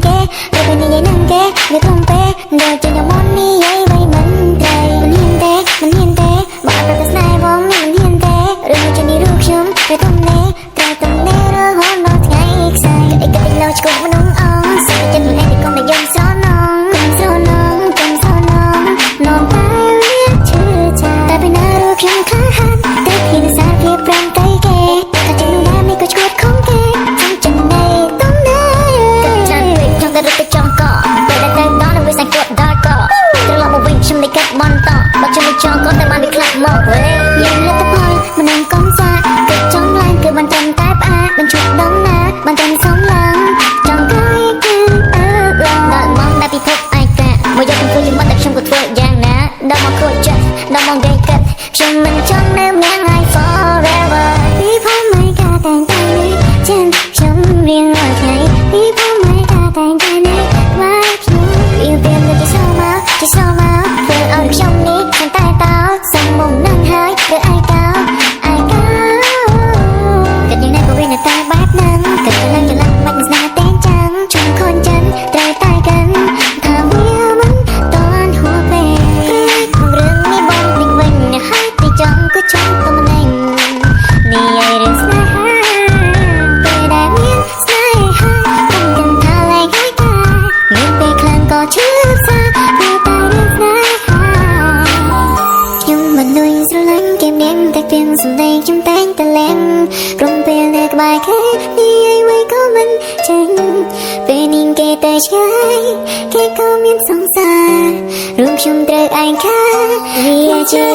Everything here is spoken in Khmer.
គេទៅពេលនិយាយនឹងគេវាធំពេកដូចជាខ្ញុំមិននិយាយអ្វីមិនត្រូវមិនហ៊ានទេបើអត់ទៅស្នេហ៍បងមិនហ៊ានទេរឿងជានេះរូបខ្ញុំទៅទំនេរត្រូវទំនេររហូតដល់ថ្ងៃខ្សែអីក៏លោឆ្កុំមនុស្សអងស្រីចិត្តនេះកុំតែយំស្រណងនំតែវាឈឺចាតែពេលណារូបខ្ញុំខ្លាហានតែពីនសារភាពប្រាំតែគេតែជានោះណាមិនក៏ឈួតខំគេចំចំណៃតំណែក៏ចាំពេកខ្ញុំក៏រត់ទៅចំកពេលដែលទៅដល់វាសាច់គាត់ដល់កត្រឡប់មកវិញខ្ញុំនៃកាត់បនតបើខ្ញុំមិនចង់ក៏តែបានវាខ្លាក់មកយើងលទ្ធផលមិននឹងកំសាគឺចង់ឡើងគឺបានត្រឹមតែផ្អាកបញ្ឈប់ដំណើរបានតែសំឡើងចង់កាយគឺឡើងដល់មកតែពិភពឯកាមកយកអង្គុយជាមួយតែខ្ញុំក៏ធ្វើយ៉ាងណាដល់មកខូចចិត្តដល់មកគេកាត់ខ្ញុំមិនចង់នៅម្នាក់ឯង forever ពីផងមិនកាតែងតែនេះចិនខ្ញុំរៀងរាល់ថ្ងៃពីផងមិនកាតែងតែនេះក្បែរខ្ញុំវាពេលទៅសមកធ្វើឲ្យខ្ញុំនេះខ្ញុំតែតោសំមុំនឹងហើយឬឯកោគិតយ៉ាងណាក៏វានៅតែបែបហ្នឹងគិតឡើងច្រឡំមិនស្នេហ៍តែចាំជុំខូនចិនត្រូវតែកាន់ថាវាមិនតន់ហួពេលរឿងនេះបងពេញវិញហើយទីចង់ក៏ចង់ទៅម្នាក់នេះឲ្យរឿងស្នេហាពេលដែលមានស្នេហាខ្ញុំគិតថាឡើងហើយកាមានពេលខ្លាំងក៏ឈឺសាពេលតែរឿងស្នេហាខ្ញុំមិននួយស្រឡាញ់គេមានតែពីសំដីខ្ញុំតែងតែលែងក្រុមពេលនៅក្បែរគេនេះឲ្យវាក៏មិនចេញពេលនាងគេតែឆ្ងាយគេក៏មានសង្សាររួមខ្ញុំត្រូវឯងខាវាជា